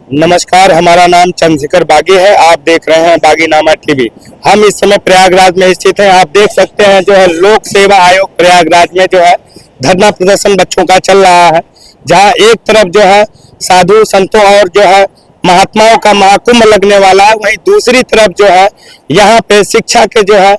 नमस्कार, हमारा नाम चंद्रशेखर बागी है। आप देख रहे हैं बागीनामा टीवी। हम इस समय प्रयागराज में स्थित हैं। आप देख सकते हैं जो है लोक सेवा आयोग प्रयागराज में जो है धरना प्रदर्शन बच्चों का चल रहा है, जहां एक तरफ जो है साधु संतों और जो है महात्माओं का महाकुंभ लगने वाला है, वहीं दूसरी तरफ जो है यहाँ पे शिक्षा के जो है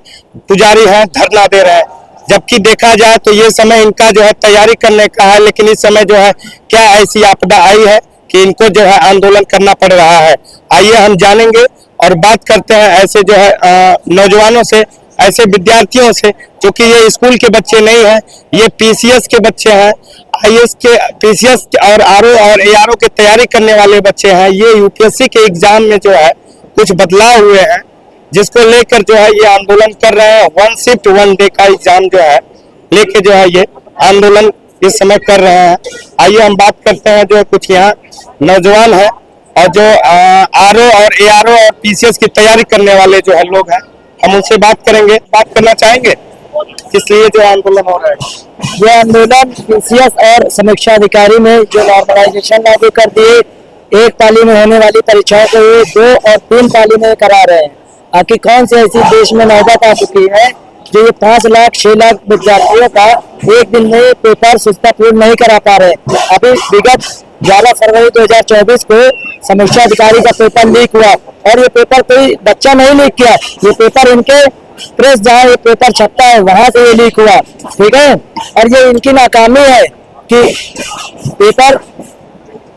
पुजारी हैं धरना दे रहे हैं। जबकि देखा जाए तो ये समय इनका जो है तैयारी करने का है, लेकिन इस समय जो है क्या ऐसी आपदा आई है कि इनको जो है आंदोलन करना पड़ रहा है। आइए हम जानेंगे और बात करते हैं ऐसे जो है नौजवानों से, ऐसे विद्यार्थियों से, क्योंकि ये स्कूल के बच्चे नहीं हैं, ये पीसीएस के बच्चे हैं, आईएएस के पीसीएस और आरओ और एआरओ की तैयारी करने वाले बच्चे हैं। ये यूपीएससी के एग्जाम में जो है कुछ बदलाव हुए हैं, जिसको लेकर जो है ये आंदोलन कर रहे हैं। 1 शिफ्ट 1 डे का एग्जाम जो है लेके जो है ये आंदोलन इस समय कर रहे हैं। आइए हम बात करते हैं जो कुछ यहाँ नौजवान है और जो आरओ और एआरओ और पीसीएस की तैयारी करने वाले जो है लोग हैं, हम उनसे बात करेंगे, बात करना चाहेंगे इसलिए जो आंदोलन हो रहा है। ये आंदोलन पीसीएस और समीक्षा अधिकारी में जो नॉर्मलाइजेशन लागू कर दिए, एक पाली में होने वाली परीक्षाओं को ये 2 और 3 पाली में करा रहे हैं। आखिर कौन से ऐसी देश में नौबत आ चुकी है जो ये 5 लाख 6 लाख विद्यार्थियों का एक दिन में पेपर सुस्तापूर्ण नहीं करा पा रहे। अभी विगत 11 फरवरी 2024 को समीक्षा अधिकारी का पेपर लीक हुआ और ये पेपर कोई बच्चा नहीं लीक किया, ये पेपर इनके प्रेस जहाँ ये पेपर छपता है वहां से ये लीक हुआ, ठीक है। और ये इनकी नाकामी है कि पेपर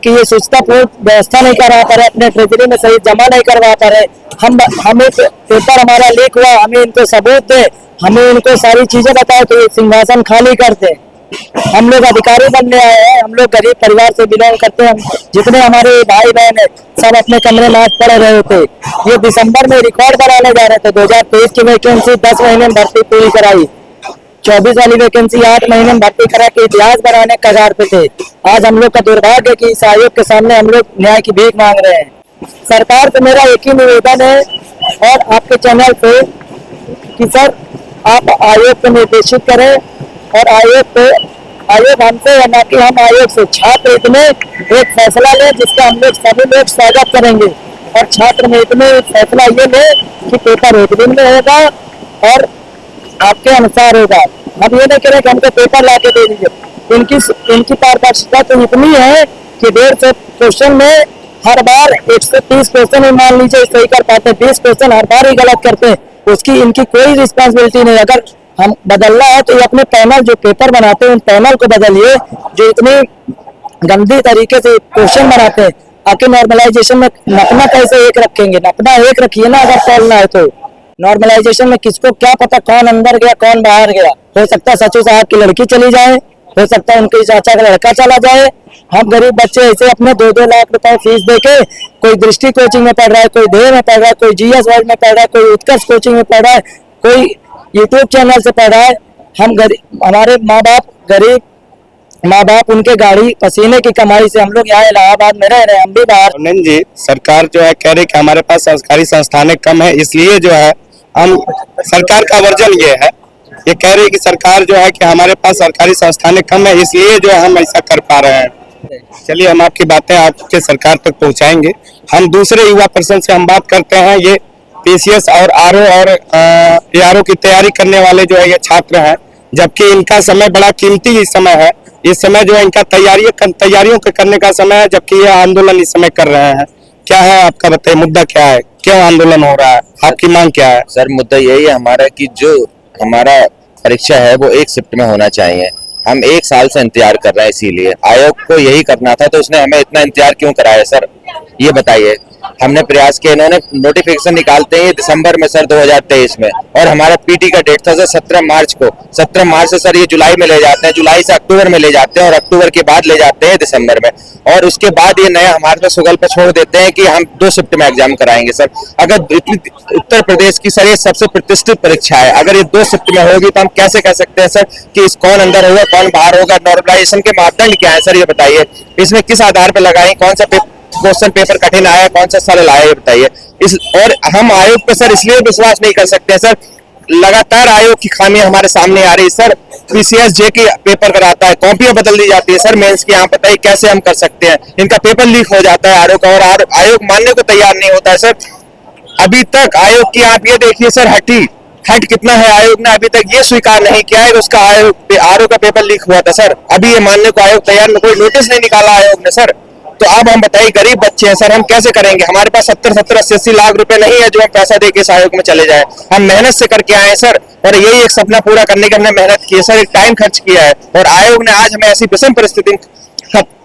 कि ये सुस्तापूर्ण व्यवस्था नहीं करवा पा रहे, अपने ट्रेजरी में सही जमा नहीं करवा पा रहे। हमें पेपर हमारा लीक हुआ, हमें इनको सबूत दे, हमें इनको सारी चीजें बताओ तो ये सिंहासन खाली कर दे। हम लोग अधिकारी बनने आए हैं, हम लोग गरीब परिवार से बिलोंग करते हैं। जितने हमारे भाई बहन है सब अपने कमरे में आज पढ़ रहे थे। ये दिसंबर में रिकॉर्ड बनाने जा रहे थे। 2023 की वैकेंसी 10 महीने में भर्ती पूरी कराई, 24 वाली वैकेंसी 8 महीने में भर्ती करा के इतिहास बनाने कगार पे थे। आज हम लोग का दुर्भाग्य कि इस आयोग के सामने हम लोग न्याय की भीख मांग रहे हैं। सरकार से मेरा एक ही निवेदन है और आपके चैनल पे कि सर आप आयोग को निर्देशित करें और आयोग हमसे या ना कि हम आयोग से छात्र हित में एक फैसला लें जिसका हम लोग सभी लोग स्वागत करेंगे। और छात्र हित में फैसला ये ले कि पेपर एक दिन में होगा और आपके अनुसार होगा। हम ये नहीं करें कि हमको पेपर ला के दे दीजिए। इनकी पारदर्शिता तो इतनी है कि 150 क्वेश्चन में हर बार 130 क्वेश्चन में मान लीजिए सही कर पाते, 20 क्वेश्चन हर बार ही गलत करते हैं। उसकी इनकी कोई रिस्पॉन्सिबिलिटी नहीं। अगर हम बदलना है तो ये अपने पैनल जो पेपर बनाते हैं उन पैनल को बदलिए जो इतनी गंदी तरीके से क्वेश्चन बनाते हैं। आखिर नॉर्मलाइजेशन में नपना कैसे एक रखेंगे? नपना एक रखिए ना अगर तोलना है तो। नॉर्मलाइजेशन में किसको क्या पता कौन अंदर गया कौन बाहर गया। हो सकता है सचिव साहब की लड़की चली जाए, हो सकता है उनके चाचा का लड़का चला जाए। हम गरीब बच्चे ऐसे अपने 2-2 लाख रुपए फीस देके कोई दृष्टि कोचिंग में पढ़ रहा है, कोई देव में पढ़ रहा है, कोई जीएस वर्ल्ड में पढ़ रहा है, कोई उत्कर्ष कोचिंग में पढ़ रहा है, कोई यूट्यूब चैनल से पढ़ रहा है। हम हमारे माँ बाप उनके गाड़ी पसीने की कमाई से हम लोग यहाँ इलाहाबाद में रह रहे हैं, हम भी बाहर। नहीं जी, सरकार जो है कह रही कि हमारे पास सरकारी संस्थानें कम है, इसलिए जो है हम सरकार का वर्जन ये है, ये कह रही कि सरकार जो है कि हमारे पास सरकारी संस्थानें कम है इसलिए जो है हम ऐसा कर पा रहे हैं। चलिए हम आपकी बातें आपके सरकार तक पहुंचाएंगे। हम दूसरे युवा पर्सन से हम बात करते हैं। ये पीसीएस और आरओ और एआरओ की तैयारी करने वाले जो है ये छात्र हैं, जबकि इनका समय बड़ा कीमती समय है। इस समय जो है इनका तैयारियों के करने का समय है, जबकि ये आंदोलन इस समय कर रहे हैं। क्या है आपका बताइए, मुद्दा क्या है, क्यों आंदोलन हो रहा है, आपकी मांग क्या है? सर मुद्दा यही है हमारा कि जो हमारा परीक्षा है वो एक शिफ्ट में होना चाहिए। हम 1 साल से इंतजार कर रहे हैं, इसीलिए आयोग को यही करना था तो उसने हमें इतना इंतजार क्यों कराया सर, ये बताइए। हमने प्रयास किया, इन्होंने नोटिफिकेशन निकालते हैं दिसंबर में सर 2023 में, और हमारा पीटी का डेट था सर 17 मार्च को। 17 मार्च से सर ये जुलाई में ले जाते हैं, जुलाई से अक्टूबर में ले जाते हैं और अक्टूबर के बाद ले जाते हैं दिसंबर में, और उसके बाद ये नया हमारे पे सुगल पे छोड़ देते हैं कि हम 2 शिफ्ट में एग्जाम कराएंगे। सर अगर उत्तर प्रदेश की सर ये सबसे प्रतिष्ठित परीक्षा है, अगर ये 2 शिफ्ट में होगी तो हम कैसे कह सकते हैं सर कि कौन अंदर होगा कौन बाहर होगा? नॉर्मलाइजेशन के मापदंड क्या है सर, ये बताइए। इसमें किस आधार पर लगाएं, कौन सा क्वेश्चन पेपर कठिन आया, कौन सा सरल आया, ये बताइए। और हम आयोग पे सर इसलिए विश्वास नहीं कर सकते सर लगातार आयोग की खामियां हमारे सामने आ रही है सर। पीसीएस जे की पेपर कराता है, कॉपियां बदल दी जाती है सर मेंस की। यहाँ बताइए कैसे हम कर सकते हैं? इनका पेपर लीक हो जाता है आयोग का, और आयोग मानने को तैयार नहीं होता है सर। अभी तक आयोग की आप ये देखिए सर, हट कितना है, आयोग ने अभी तक ये स्वीकार नहीं किया है कि उसका आरओ का पेपर लीक हुआ था सर। अभी ये मानने को आयोग तैयार नहीं, कोई नोटिस नहीं निकाला आयोग ने सर। तो अब हम बताइए, गरीब बच्चे हैं सर, हम कैसे करेंगे? हमारे पास 70-80 लाख रुपए नहीं है जो हम पैसा देके इस आयोग में चले जाए। हम मेहनत से करके आए सर, और यही एक सपना पूरा करने की हमने मेहनत की है सर, एक टाइम खर्च किया है, और आयोग ने आज हमें ऐसी विषम परिस्थिति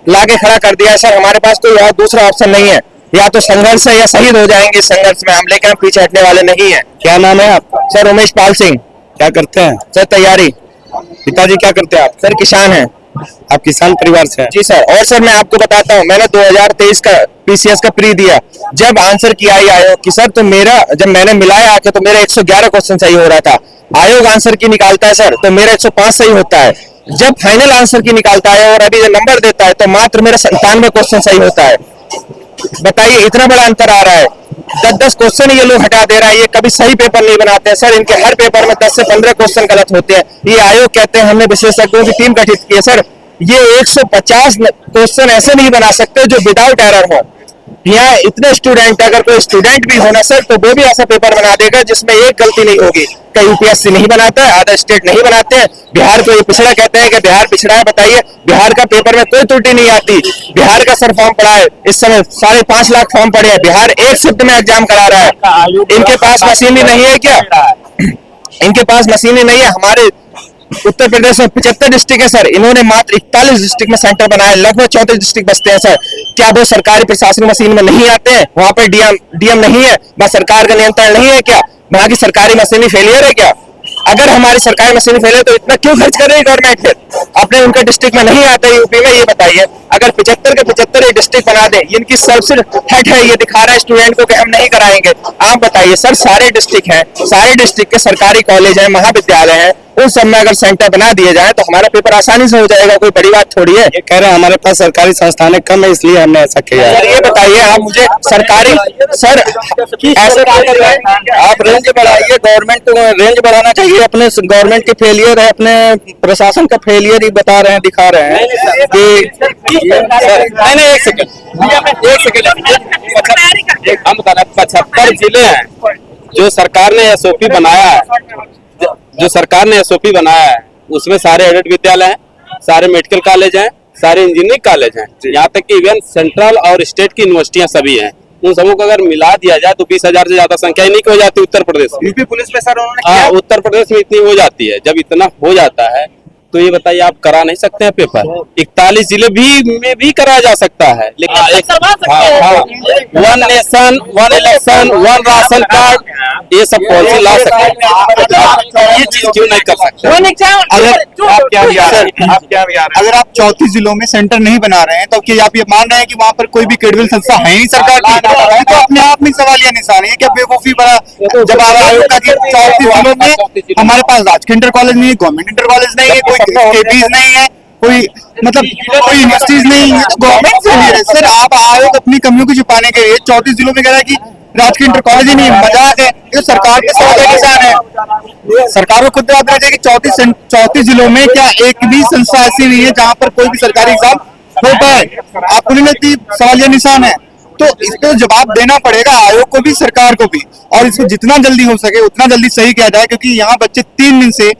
लाके खड़ा कर दिया है सर। हमारे पास तो यहाँ दूसरा ऑप्शन नहीं है, या तो संघर्ष है या शहीद हो जाएंगे इस संघर्ष में हम, लेकिन हम पीछे हटने वाले नहीं है। क्या नाम है आपका? सर उमेश पाल सिंह। क्या करते हैं सर तैयारी। पिताजी? क्या करते हैं आप? सर किसान हैं। आप किसान परिवार से हैं? जी सर। और सर मैं आपको बताता हूँ, मैंने 2023 का पीसीएस का प्री दिया। जब आंसर किया आयोग की सर, तो जब मैंने मिलाया आके तो मेरा 111 क्वेश्चन सही हो रहा था। आयोग आंसर की निकालता है सर तो मेरा 105 सही होता है। जब फाइनल आंसर की निकालता है और अभी जो नंबर देता है तो मात्र मेरा 97 क्वेश्चन सही होता है। बताइए, इतना बड़ा अंतर आ रहा है। 10-10 क्वेश्चन ये लोग हटा दे रहा है। ये कभी सही पेपर नहीं बनाते हैं सर। इनके हर पेपर में 10 से 15 क्वेश्चन गलत होते हैं। ये आयोग कहते हैं हमने विशेषज्ञों की टीम गठित की है सर। ये 150 क्वेश्चन ऐसे नहीं बना सकते जो विदाउट एरर हो। यहाँ इतने स्टूडेंट, अगर कोई स्टूडेंट भी होना सर, तो वो भी ऐसा पेपर बना देगा जिसमें एक गलती नहीं होगी। कहीं यूपीएससी नहीं बनाता है, आधा स्टेट नहीं बनाते हैं। बिहार को ये पिछड़ा कहते हैं कि बिहार पिछड़ा है। बताइए, बिहार का पेपर में कोई त्रुटि नहीं आती। बिहार का सर फॉर्म पड़ा है इस समय 5.5 लाख फॉर्म पड़े हैं। बिहार एक शिफ्ट में एग्जाम करा रहा है। इनके पास मशीनें नहीं है क्या? इनके पास मशीनें नहीं है। हमारे उत्तर प्रदेश में 75 डिस्ट्रिक्ट है सर, इन्होंने मात्र 41 डिस्ट्रिक्ट में सेंटर बनाया। लगभग 34 डिस्ट्रिक्ट बसते हैं सर। क्या वो सरकारी प्रशासनिक मशीन में नहीं आते हैं? वहां पर डीएम नहीं है? बस सरकार का नियंत्रण नहीं है क्या? वहां की सरकारी मशीनें फेलियर है क्या? अगर हमारी सरकारी मशीनें फेलियर तो इतना क्यों खर्च कर रही है गवर्नमेंट? फिर अपने उनके डिस्ट्रिक्ट में नहीं आते यूपी में, ये बताइए। अगर 75 के 75 डिस्ट्रिक्ट बना दे, इनकी सबसे हेड है, ये दिखा रहा है स्टूडेंट को कि हम नहीं कराएंगे। आप बताइए सर, सारे डिस्ट्रिक्ट हैं, सारे डिस्ट्रिक्ट के सरकारी कॉलेज हैं, महाविद्यालय हैं, उन सब में अगर सेंटर बना दिए जाए तो हमारा पेपर आसानी से हो जाएगा। कोई बड़ी बात थोड़ी है। ये कह रहे हैं हमारे पास सरकारी संस्थानें कम है इसलिए हमने ऐसा किया है। सर ये बताइए आप मुझे, सरकारी सर ऐसे आप रेंज बढ़ाइए, गवर्नमेंट को रेंज बढ़ाना चाहिए। अपने गवर्नमेंट की फेलियर है, अपने प्रशासन का फेलियर ही बता रहे हैं, दिखा रहे हैं कि नहीं, एक सेकंड हम बता रहे 75 जिले हैं जो सरकार ने एसओपी बनाया है। जो सरकार ने एसओपी बनाया है उसमें सारे एडेड विद्यालय हैं, सारे मेडिकल कॉलेज हैं, सारे इंजीनियरिंग कॉलेज हैं, यहाँ तक कि इवन सेंट्रल और स्टेट की यूनिवर्सिटियां सभी हैं। उन सबों को अगर मिला दिया जाए तो 20,000 से ज्यादा संख्या ही नहीं हो जाती उत्तर प्रदेश में। यूपी पुलिस में सर उन्होंने हाँ, उत्तर प्रदेश में इतनी हो जाती है। जब इतना हो जाता है तो ये बताइए, आप करा नहीं सकते हैं पेपर? 41 जिले में भी कराया जा सकता है, लेकिन one nation one election one ration card, ये सब पॉलिसी ला सकते हैं। ये चीज क्यों नहीं कर सकते? अगर आप 34 जिलों में सेंटर नहीं बना रहे हैं तो क्या आप ये मान रहे हैं कि वहाँ पर कोई भी क्रेडिबल संस्था है नहीं सरकार की? तो अपने आप में सवालिया निशान है। क्या बेवकूफी बड़ा जवाब आयोग का कि 34 जिलों में हमारे पास राजकीय इंटर कॉलेज नहीं है, गवर्नमेंट इंटर कॉलेज नहीं है, कोई केपीज नहीं है, कोई मतलब कोई यूनिवर्सिटीज नहीं है, तो गवर्नमेंट फेलियर है सर। आप आयोग अपनी कमियों को छुपाने के लिए 34 जिलों में कह रहा है कि राजकीय इंटर कॉलेज ही नहीं है। मजाक है ये, सरकार के सवालिया निशान है। सरकार को खुद जवाब देना चाहिए कि 34 जिलों में क्या एक भी संस्था ऐसी नहीं है जहाँ पर कोई भी सरकारी एग्जाम हो पाए? आप उन्हें सवालिया निशान है, तो इस पे जवाब देना पड़ेगा आयोग को भी, सरकार को भी, और इसको जितना जल्दी हो सके उतना जल्दी सही किया जाए। क्योंकि यहाँ बच्चे 3 दिन से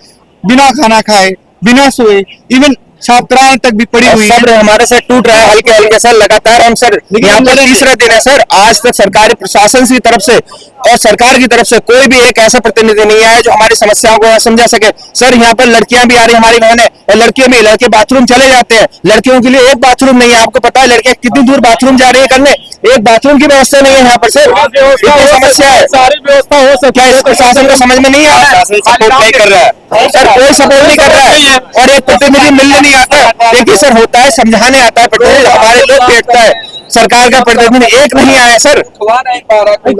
बिना खाना खाए, बिना सोए, इवन छात्राएं तक भी पड़ी हुई सब्र हमारे से टूट रहा है हल्के हल्के सर। लगातार हम सर यहाँ पर तीसरा दिन है सर। आज तक सरकारी प्रशासन की तरफ से और सरकार की तरफ से कोई भी एक ऐसा प्रतिनिधि नहीं आया जो हमारी समस्याओं को समझा सके। सर यहाँ पर लड़कियां भी आ रही, हमारी बहनें, और लड़के बाथरूम चले जाते हैं। लड़कियों के लिए एक बाथरूम नहीं है। आपको पता है लड़कियां कितनी दूर बाथरूम जा रही है करने? एक बाथरूम की व्यवस्था नहीं है यहाँ पर सर। इतनी समस्या है, सारी व्यवस्था हो सकती है। इस प्रशासन को समझ में नहीं आ रहा, सपोर्ट नहीं कर रहा है सर, कोई सपोर्ट नहीं कर रहा है। और एक प्रतिनिधि मिलने नहीं आता। देखिए सर, होता है समझाने आता है प्रतिनिधि, हमारे लोग बैठता है, सरकार का प्रतिनिधि एक नहीं आया सर।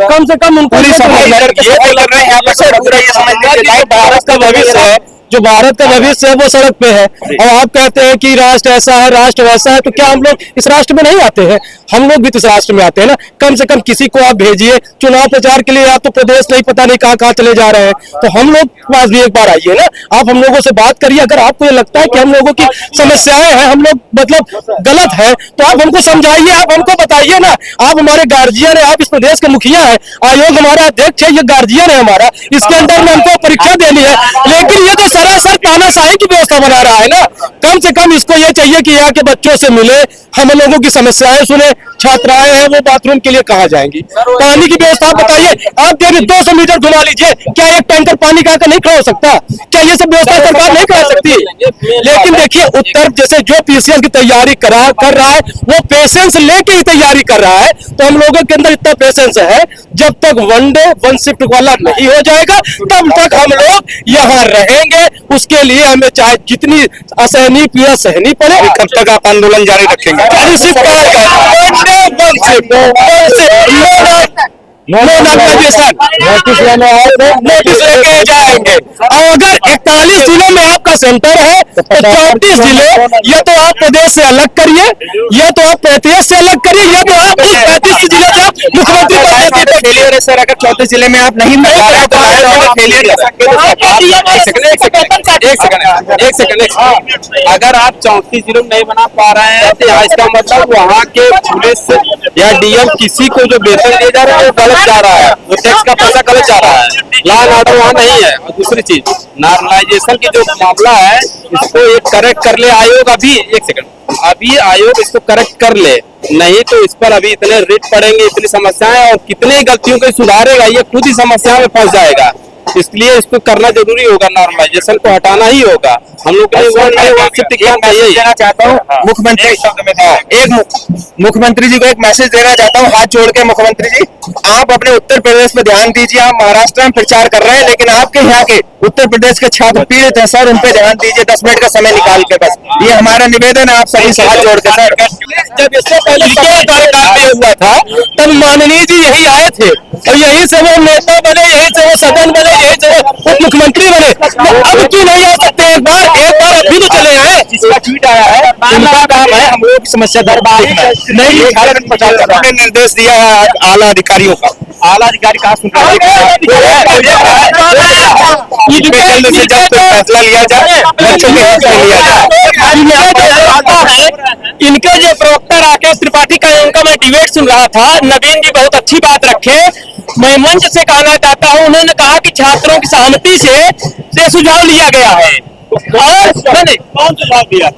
कम से कम पूरी सफाई कर रहे हैं यहाँ पर सर। पूरा ये समझ लीजिए भारत का भविष्य है जो भारत का भविष्य है वो सड़क पे है। और आप कहते हैं कि राष्ट्र ऐसा है, राष्ट्र वैसा है, तो क्या हम लोग इस राष्ट्र में नहीं आते हैं? हम लोग भी तो इस राष्ट्र में आते हैं ना। कम से कम किसी को आप भेजिए चुनाव प्रचार के लिए, आप तो प्रदेश नहीं पता नहीं कहाँ कहाँ चले जा रहे हैं, तो हम लोग पास भी एक बार आइए ना, आप हम लोगों से बात करिए। अगर आपको ये लगता है कि हम लोगों की समस्याएं हैं, हम लोग मतलब गलत है, तो आप हमको समझाइए, आप हमको बताइए ना। आप हमारे गार्जियन है, आप इस प्रदेश के मुखिया है, आयोग हमारा अध्यक्ष है, ये गार्जियन है हमारा, इसके अंदर में हमको परीक्षा देनी है। लेकिन ये तो सरासर तानाशाही की व्यवस्था बना रहा है ना। कम से कम इसको ये चाहिए कि यहाँ के बच्चों से मिले, हम लोगों की समस्याएं सुने। छात्राएं हैं वो बाथरूम के लिए कहाँ जाएंगी? पानी की व्यवस्था बताइए। आप देखिए 200 मीटर घुमा लीजिए, क्या एक टैंकर पानी का नहीं खड़ा हो सकता? क्या ये सब व्यवस्था सरकार नहीं करा सकती? लेकिन देखिए उत्तर जैसे जो पीसीएस की तैयारी कर रहा है, वो पेशेंस लेके ही तैयारी कर रहा है। तो हम लोगों के अंदर इतना पेशेंस है, जब तक वन डे वन शिफ्ट वाला नहीं हो जाएगा तब तक हम लोग यहाँ रहेंगे। उसके लिए हमें चाहे जितनी असहनीय पीड़ा सहनी पड़े। कब तक आप आंदोलन जारी रखेंगे? नोटिस लेके जाएंगे। और अगर 41 जिलों में आपका सेंटर है तो 34 जिले या तो आप प्रदेश से अलग करिए, या तो आप प्रदेश से अलग करिए, या तो आप 35 जिले से मुख्यमंत्री फेलियर है सर। अगर 34 जिले में आप नहीं मिल पा रहे तो एक सेकंड अगर आप 34 जिलों में नहीं बना पा रहे हैं तो इसका मतलब वहाँ के पुलिस या डीएम किसी को जो वेतन दिया जा रहा है वो गलत जा रहा है, वो टैक्स का पैसा गलत जा रहा है। लॉ एंड ऑर्डर वहाँ नहीं है। और दूसरी चीज नॉर्मलाइजेशन की जो मामला है इसको एक करेक्ट कर ले आयोग। अभी आयोग इसको करेक्ट कर ले, नहीं तो इस पर अभी इतने रिट पड़ेंगे, इतनी समस्याएं, और कितनी गलतियों को सुधारेगा ये खुद ही समस्या में फंस जाएगा। इसलिए इसको करना जरूरी होगा, नॉर्मलाइजेशन को हटाना ही होगा। हम लोग देना चाहता हूँ मुख्यमंत्री मुख्यमंत्री जी को एक मैसेज देना चाहता हूँ, हाथ जोड़ के। मुख्यमंत्री जी आप अपने उत्तर प्रदेश पे ध्यान दीजिए। आप महाराष्ट्र में प्रचार कर रहे हैं, लेकिन आपके यहाँ के उत्तर प्रदेश के छात्र पीड़ित है सर, उन पे ध्यान दीजिए 10 मिनट का समय निकाल के। बस ये हमारा निवेदन है आप सभी से हाथ जोड़ के। सर जब इससे पहले हुआ था तब माननीय जी यही आए थे, और यहीं से वो नेता बने, यहीं से वो सदन बने, यहीं से वो उप मुख्यमंत्री बने। अब क्यों नहीं आ सकते? एक बार अभी तो चले आए। जिसका ट्वीट आया है उनका काम है हम लोगों की समस्या नहीं निर्देश दिया है आला अधिकारियों का। आला अधिकारी कहाँ सुन रहे जल्द से जल्द फैसला लिया जाए, बच्चों के हित में लिया जाए। इनके जो प्रवक्ता राकेश त्रिपाठी का उनका मैं डिबेट सुन रहा था, नवीन जी बहुत अच्छी बात रखे। मैं मंच से कहना चाहता हूं, उन्होंने कहा कि छात्रों की सहमति से सुझाव लिया गया है। और कौन सुझाव दिया?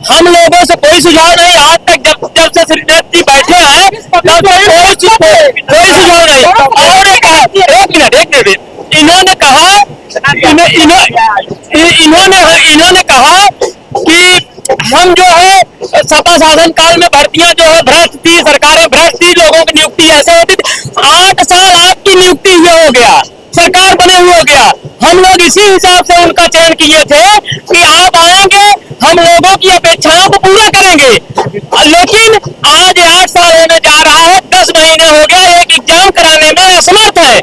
हम लोगों से कोई सुझाव नहीं आज तक, जब से श्रीनाथ जी बैठे हैं तब से कोई सुझाव नहीं। और एक मिनट इन्होंने कहा कि हम जो है सपा शासन काल में भर्तियां जो है भ्रष्ट थी, सरकारें भ्रष्ट थी, लोगों की नियुक्ति ऐसे होती थी। 8 साल आपकी नियुक्ति हुए हो गया, सरकार बने हुए हो गया। हम लोग इसी हिसाब से उनका चयन किए थे कि आप आएंगे, हम लोगों की अपेक्षाओं को पूरा करेंगे। लेकिन आज 8 साल होने जा रहा है, 10 महीने हो गया, एक एग्जाम कराने में असमर्थ है।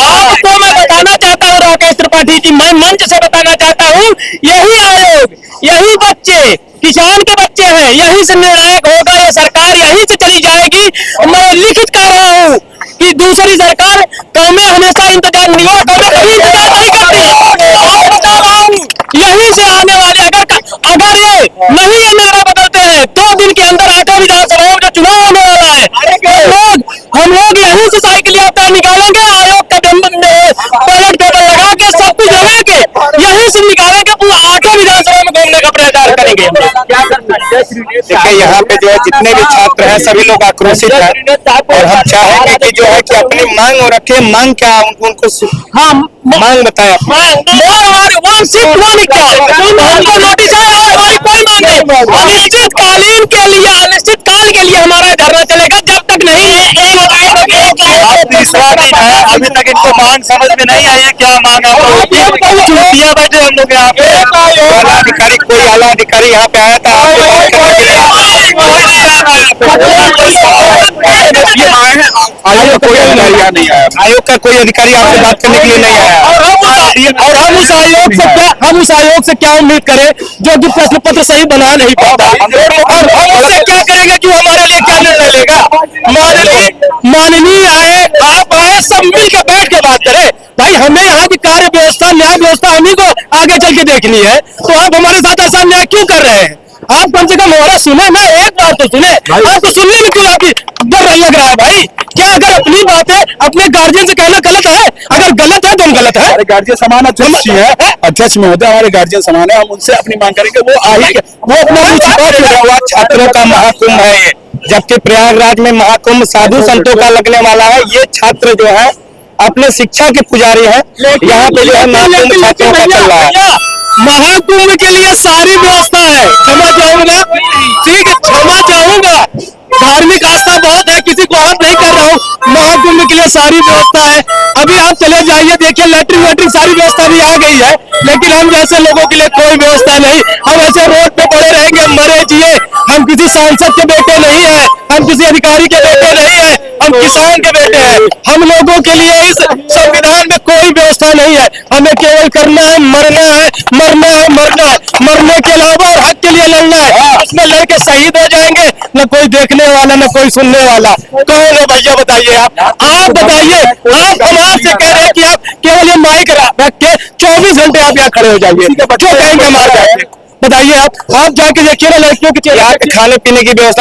आपको मैं बताना चाहता हूँ राकेश त्रिपाठी जी, मैं मंच से बताना चाहता हूँ, यही आयोग, यही बच्चे किसान के बच्चे हैं, यही से निर्णायक होगा। ये सरकार यही से चली जाएगी। मैं लिखित कह रहा हूँ कि दूसरी सरकार कौमें हमेशा इंतजार नहीं करती। यही से आने वाले अगर ये नहीं ये नारा बदलते हैं 2 दिन के अंदर 8 विधानसभाओं में जो चुनाव होने वाला है, हम लोग यहीं से साइकिल यात्रा निकालेंगे, आयोग का बैलेट पेपर लगा के सब कुछ लगा के यहीं से निकालेंगे, पूरा 8 विधानसभा में घूमने का प्रचार करेंगे। देखिए यहाँ पे जो है जितने भी छात्र हैं सभी लोग आक्रोशित हैं, और हम चाहेंगे कि जो है कि अपनी मांग रखे। मांग क्या उनको मांग बताया। अनिश्चितकालीन के लिए, अनिश्चितकाल के लिए हमारा धरना चलेगा जब तक नहीं विश्वास नहीं है। अभी तक इनको मांग समझ में नहीं आई है, क्या मांग है बैठे हम लोग यहाँ पे। कोई आला अधिकारी यहाँ पे आया था ये आए हैं आयोग का कोई अधिकारी यहाँ नहीं आया। आयोग का कोई अधिकारी आपसे बात करने के लिए नहीं आया। और हम उस आयोग से क्या उम्मीद करें जो कि प्रश्न पत्र सही बना नहीं पाता, और हम उससे क्या करेंगे कि वो हमारे लिए क्या निर्णय लेगा। माननीय आए, आप आए, सब मिल के बैठ के बात करें। भाई हमें यहाँ की कार्य व्यवस्था, न्याय व्यवस्था हमी को आगे चल के देखनी है, तो आप हमारे साथ ऐसा अन्याय क्यों कर रहे हैं? आप कम से कम हमारा सुने ना, एक बार तो सुने। आपको सुनने में क्यों आपकी डर लग रहा है भाई? क्या अगर अपनी बातें अपने गार्जियन से कहना गलत है? अगर गलत है तो हम गलत है। हमारे गार्जियन समान अध्यक्ष जी है, अध्यक्ष महोदय हमारे गार्जियन समान है, हम उनसे अपनी मांग करेंगे। वो अपना छात्रों का महाकुंभ है ये, जबकि प्रयागराज में महाकुंभ साधु संतों का लगने वाला है। ये छात्र जो है अपने शिक्षा के पुजारी हैं। यहाँ पे जो है महाकुंभ छात्रों का चल रहा है। महाकुंभ के लिए सारी व्यवस्था है। क्षमा चाहूंगा, ठीक है, क्षमा चाहूंगा, धार्मिक आस्था बहुत है, किसी को हाथ नहीं कर रहा हूँ। महाकुंभ के लिए सारी व्यवस्था है। अभी आप चले जाइए, देखिए लैट्रिन वैट्रिन सारी व्यवस्था भी आ गई है, लेकिन हम जैसे लोगों के लिए कोई व्यवस्था नहीं। हम ऐसे रोड पे पड़े रहेंगे, मरे जिए। हम किसी सांसद के बेटे नहीं है, हम किसी अधिकारी के बेटे नहीं है, हम किसान के बेटे हैं। हम लोगों के लिए इस संविधान में कोई व्यवस्था नहीं है। हमें केवल करना है, मरना है, मरना है, मरना है, मरने के अलावा और हक के लिए लड़ना है। उसमें लड़के शहीद हो जाएंगे, न कोई देखने वाला न कोई सुनने वाला। कौन है भैया बताइए? आप बताइए। आप समाज से कह रहे हैं कि आप केवल ये माइक रख के 24 घंटे आप यहाँ खड़े हो जाइए, जो कहेंगे मार जाएंगे। बताइए आप जाके देखिए ना लड़कियों की यहाँ पे खाने पीने की व्यवस्था